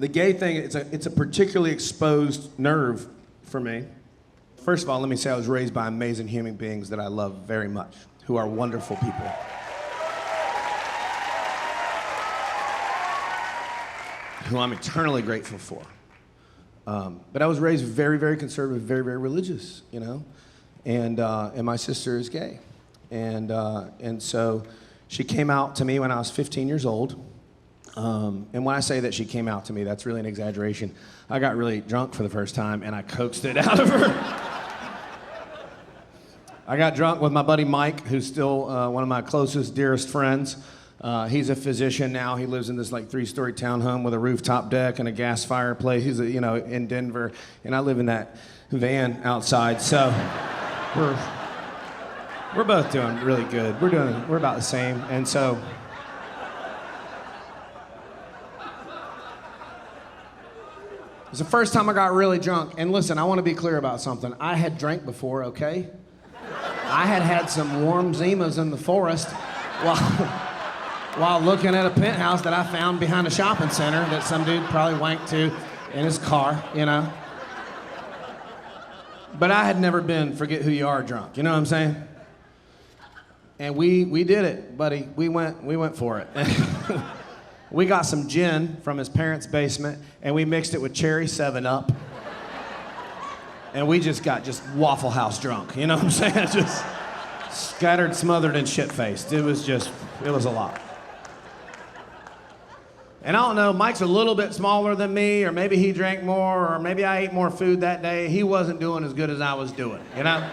The gay thing, it's a particularly exposed nerve for me. First of all, let me say I was raised by amazing human beings that I love very much, who are wonderful people. Who I'm eternally grateful for. But I was raised very, very conservative, very, very religious, you know? And my sister is gay. And so she came out to me when I was 15 years old. And when I say that she came out to me, that's really an exaggeration. I got really drunk for the first time and I coaxed it out of her. I got drunk with my buddy Mike, who's still one of my closest, dearest friends. He's a physician now. He lives in this like 3-story townhome with a rooftop deck and a gas fireplace. He's in Denver, and I live in that van outside. So we're both doing really good. We're about the same, and so. It was the first time I got really drunk. And listen, I want to be clear about something. I had drank before, okay? I had some warm Zimas in the forest while looking at a penthouse that I found behind a shopping center that some dude probably wanked to in his car, you know? But I had never been forget who you are drunk, you know what I'm saying? And we did it, buddy. We went for it. We got some gin from his parents' basement, and we mixed it with cherry 7-Up. And we just got Waffle House drunk, you know what I'm saying? Just scattered, smothered, and shit-faced. It was a lot. And I don't know, Mike's a little bit smaller than me, or maybe he drank more, or maybe I ate more food that day. He wasn't doing as good as I was doing, you know?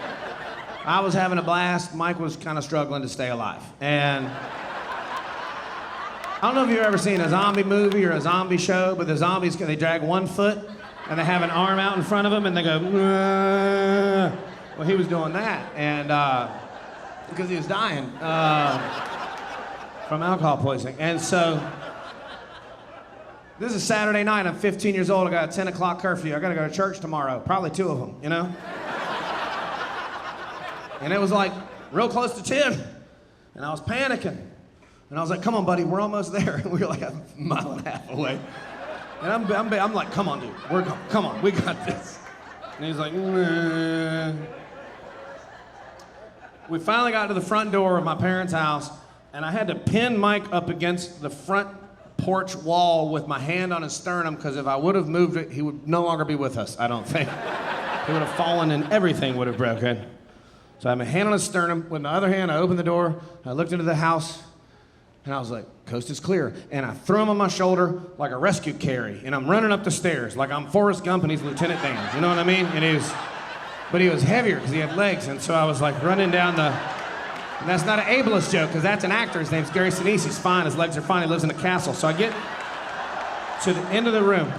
I was having a blast. Mike was kind of struggling to stay alive. And I don't know if you've ever seen a zombie movie or a zombie show, but the zombies, they drag one foot and they have an arm out in front of them and they go, "Aah." Well, he was doing that, and because he was dying from alcohol poisoning. And so, this is Saturday night, I'm 15 years old, I got a 10 o'clock curfew, I gotta go to church tomorrow, probably 2 of them, you know? And it was like real close to 10, and I was panicking. And I was like, come on, buddy, we're almost there. And we were like a mile and a half away. And I'm like, come on, dude, come on, we got this. And he's like, nah. We finally got to the front door of my parents' house, and I had to pin Mike up against the front porch wall with my hand on his sternum, because if I would have moved it, he would no longer be with us, I don't think. He would have fallen and everything would have broken. So I had my hand on his sternum. With my other hand, I opened the door, I looked into the house, and I was like, coast is clear. And I threw him on my shoulder like a rescue carry. And I'm running up the stairs like I'm Forrest Gump and he's Lieutenant Dan. You know what I mean? But he was heavier because he had legs. And so I was like running down the, and that's not an ableist joke because that's an actor. His name's Gary Sinise. He's fine, his legs are fine. He lives in a castle. So I get to the end of the room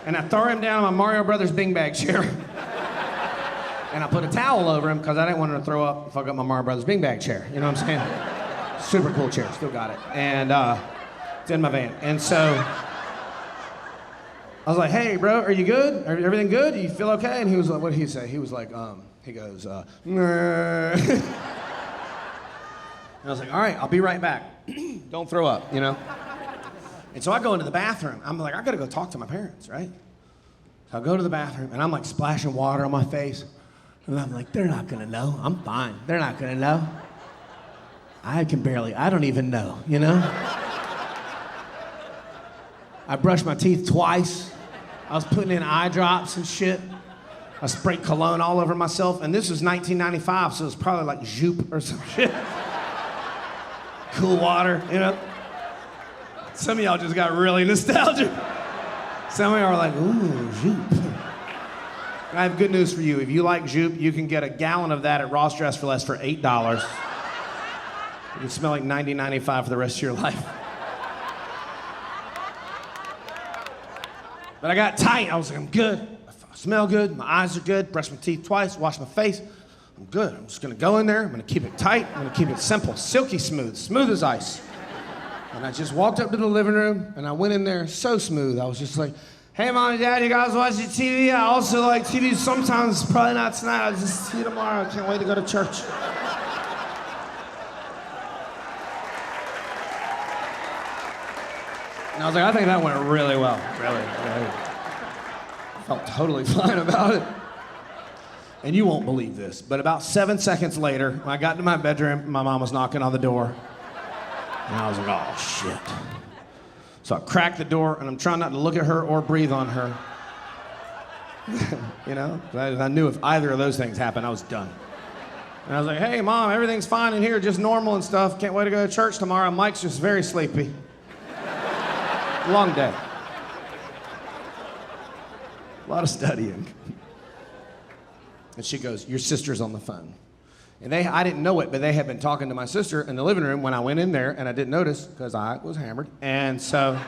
and I throw him down on my Mario Brothers beanbag chair. And I put a towel over him because I didn't want him to throw up and fuck up my Mario Brothers beanbag chair. You know what I'm saying? Super cool chair, still got it. And it's in my van. And so I was like, hey, bro, are you good? Everything good? You feel okay? And he was like, what did he say? He was like, he goes, nah. And I was like, all right, I'll be right back. Don't throw up, you know? And so I go into the bathroom. I'm like, I gotta go talk to my parents, right? So I go to the bathroom and I'm like splashing water on my face. And I'm like, they're not gonna know. I'm fine. They're not gonna know. I don't even know, you know? I brushed my teeth twice. I was putting in eye drops and shit. I sprayed cologne all over myself, and this was 1995, so it was probably like Joop or some shit. Cool water, you know? Some of y'all just got really nostalgic. Some of y'all are like, ooh, Joop. I have good news for you. If you like Joop, you can get a gallon of that at Ross Dress for Less for $8. You can smell like 1995 for the rest of your life. But I got tight. I was like, I'm good. I smell good. My eyes are good. Brush my teeth twice. Wash my face. I'm good. I'm just going to go in there. I'm going to keep it tight. I'm going to keep it simple. Silky smooth. Smooth as ice. And I just walked up to the living room, and I went in there so smooth. I was just like, hey, Mom and Dad, you guys watching TV? I also like TV sometimes. Probably not tonight. I'll just see you tomorrow. I can't wait to go to church. And I was like, I think that went really well. Really. Felt totally fine about it. And you won't believe this, but about 7 seconds later, when I got to my bedroom, my mom was knocking on the door. And I was like, oh, shit. So I cracked the door, and I'm trying not to look at her or breathe on her. You know? I knew if either of those things happened, I was done. And I was like, hey, Mom, everything's fine in here, just normal and stuff. Can't wait to go to church tomorrow. Mike's just very sleepy. Long day. A lot of studying. And she goes, your sister's on the phone. And I didn't know it, but they had been talking to my sister in the living room when I went in there, and I didn't notice because I was hammered. And so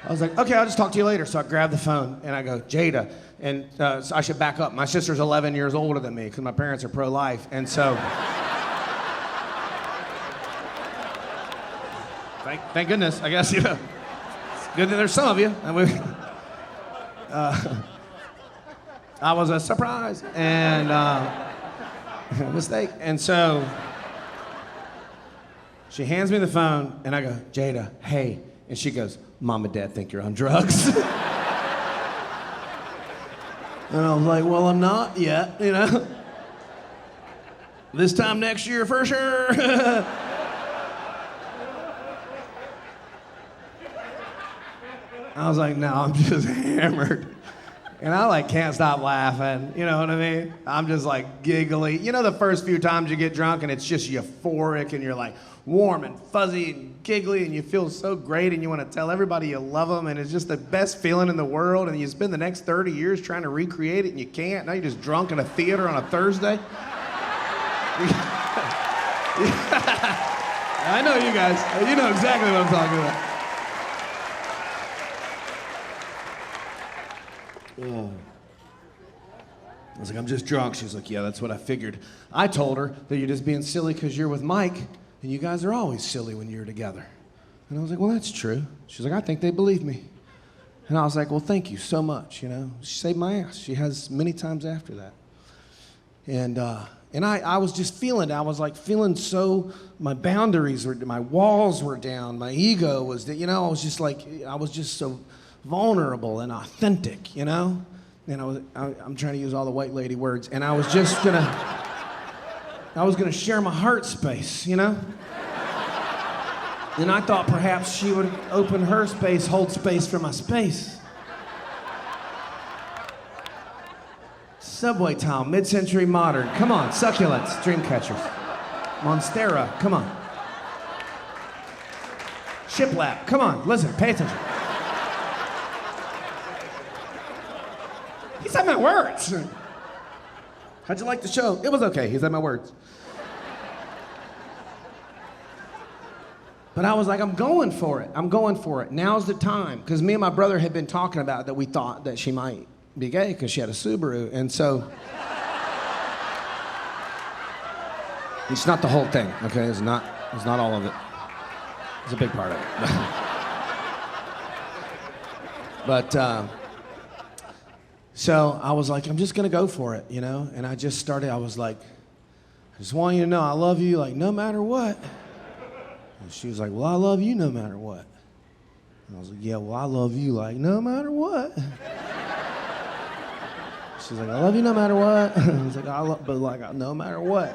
I was like, okay, I'll just talk to you later. So I grabbed the phone, and I go, Jada. And so I should back up. My sister's 11 years older than me because my parents are pro-life. And so thank goodness, I guess, you know. It's good that there's some of you. I was a surprise and mistake. And so she hands me the phone, and I go, Jada, hey. And she goes, Mom and Dad think you're on drugs. And I was like, well, I'm not yet, you know. This time next year for sure. I was like, no, I'm just hammered. And I like can't stop laughing, you know what I mean? I'm just like giggly. You know the first few times you get drunk and it's just euphoric and you're like warm and fuzzy and giggly and you feel so great and you want to tell everybody you love them and it's just the best feeling in the world and you spend the next 30 years trying to recreate it and you can't. Now you're just drunk in a theater on a Thursday. I know you guys. You know exactly what I'm talking about. Oh. I was like, I'm just drunk. She was like, yeah, that's what I figured. I told her that you're just being silly because you're with Mike, and you guys are always silly when you're together. And I was like, well, that's true. She was like, I think they believe me. And I was like, well, thank you so much, you know. She saved my ass. She has many times after that. And I was just feeling, I was like feeling so, my boundaries were, my walls were down, my ego was, you know, I was just like, I was just so vulnerable and authentic, you know? And I'm trying to use all the white lady words, and I was gonna share my heart space, you know? And I thought perhaps she would open her space, hold space for my space. Subway tile, mid-century modern, come on, succulents, dream catchers. Monstera, come on. Shiplap, come on, listen, pay attention. He said my words. How'd you like the show? It was okay, he said my words. But I was like, I'm going for it. Now's the time. Because me and my brother had been talking about that we thought that she might be gay because she had a Subaru. And so, it's not the whole thing, okay? It's not all of it. It's a big part of it. But, so I was like, I'm just gonna go for it, you know? And I just started, I was like, I just want you to know I love you, like, no matter what. And she was like, well, I love you no matter what. And I was like, yeah, well, I love you, like, no matter what. She's like, I love you no matter what. I was like, but like, no matter what.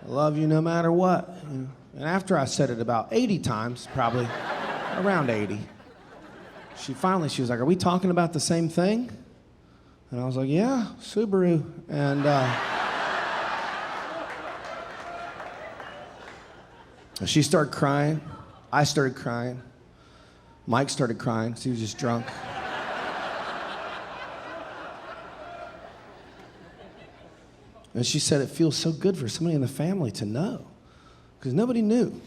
I love you no matter what. You know? And after I said it about 80 times, probably around 80, she was like, are we talking about the same thing? And I was like, yeah, Subaru. And she started crying. I started crying. Mike started crying because he was just drunk. And she said it feels so good for somebody in the family to know. Because nobody knew.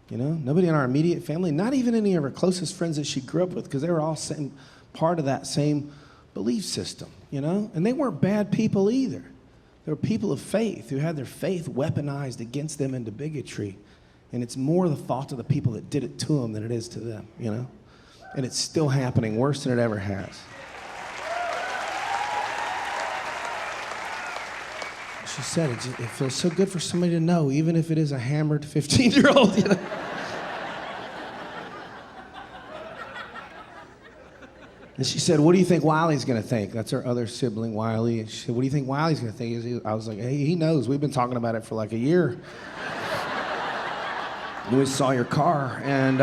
You know, nobody in our immediate family, not even any of her closest friends that she grew up with, because they were all part of that same belief system, you know? And they weren't bad people either. They were people of faith who had their faith weaponized against them into bigotry. And it's more the fault of the people that did it to them than it is to them, you know? And it's still happening worse than it ever has. She said it feels so good for somebody to know, even if it is a hammered 15-year-old, you know? And she said, what do you think Wiley's gonna think? That's her other sibling, Wiley. And she said, what do you think Wiley's gonna think? I was like, hey, he knows. We've been talking about it for like a year. We saw your car, and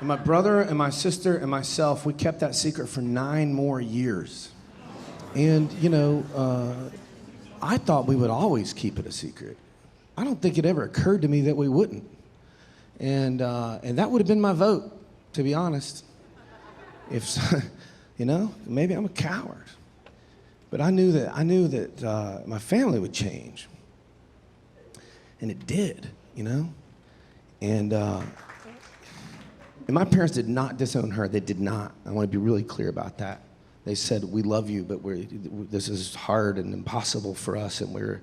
my brother and my sister and myself, we kept that secret for 9 more years. And, you know, I thought we would always keep it a secret. I don't think it ever occurred to me that we wouldn't. And that would have been my vote, to be honest. If, you know, maybe I'm a coward. But I knew that my family would change. And it did, you know? And my parents did not disown her. They did not. I want to be really clear about that. They said, we love you, but this is hard and impossible for us, and we're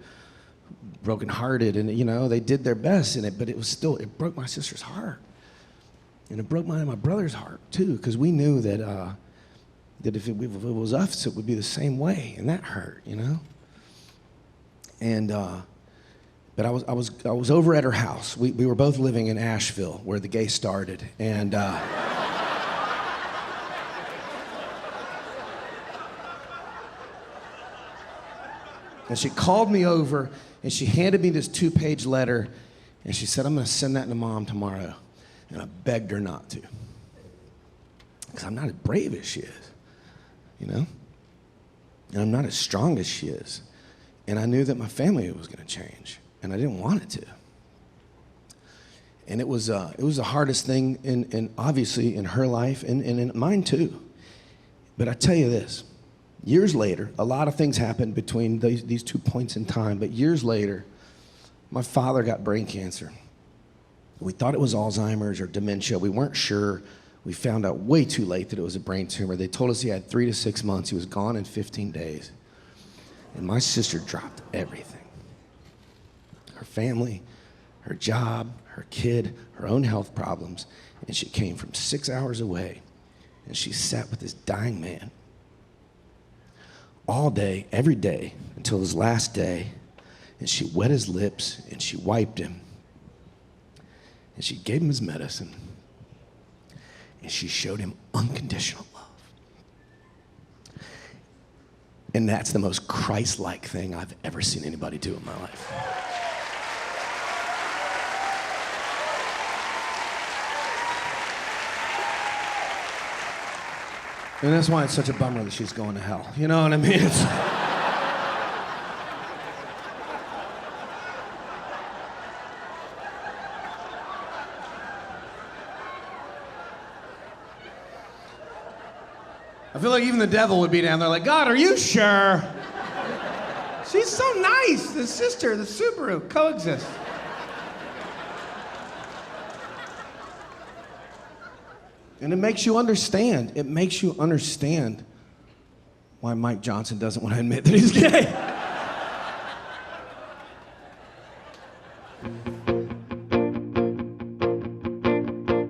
brokenhearted. And, you know, they did their best in it, but it broke my sister's heart. And it broke mine and my brother's heart, too, because we knew that if it was us, it would be the same way, and that hurt, you know? And, but I was over at her house. We were both living in Asheville, where the gay started, and and she called me over, and she handed me this 2-page letter, and she said, I'm gonna send that to Mom tomorrow. And I begged her not to, because I'm not as brave as she is, you know? And I'm not as strong as she is. And I knew that my family was gonna change. And I didn't want it to. And it was the hardest thing, in obviously in her life and in mine too. But I tell you this, years later, a lot of things happened between these 2 points in time, but years later, my father got brain cancer. We thought it was Alzheimer's or dementia. We weren't sure. We found out way too late that it was a brain tumor. They told us he had 3 to 6 months. He was gone in 15 days. And my sister dropped everything. Her family, her job, her kid, her own health problems, and she came from 6 hours away, and she sat with this dying man all day, every day, until his last day, and she wet his lips, and she wiped him, and she gave him his medicine, and she showed him unconditional love. And that's the most Christ-like thing I've ever seen anybody do in my life. And that's why it's such a bummer that she's going to hell. You know what I mean? I feel like even the devil would be down there like, God, are you sure? She's so nice. The sister, the Subaru, coexist. And it makes you understand. It makes you understand why Mike Johnson doesn't want to admit that he's gay.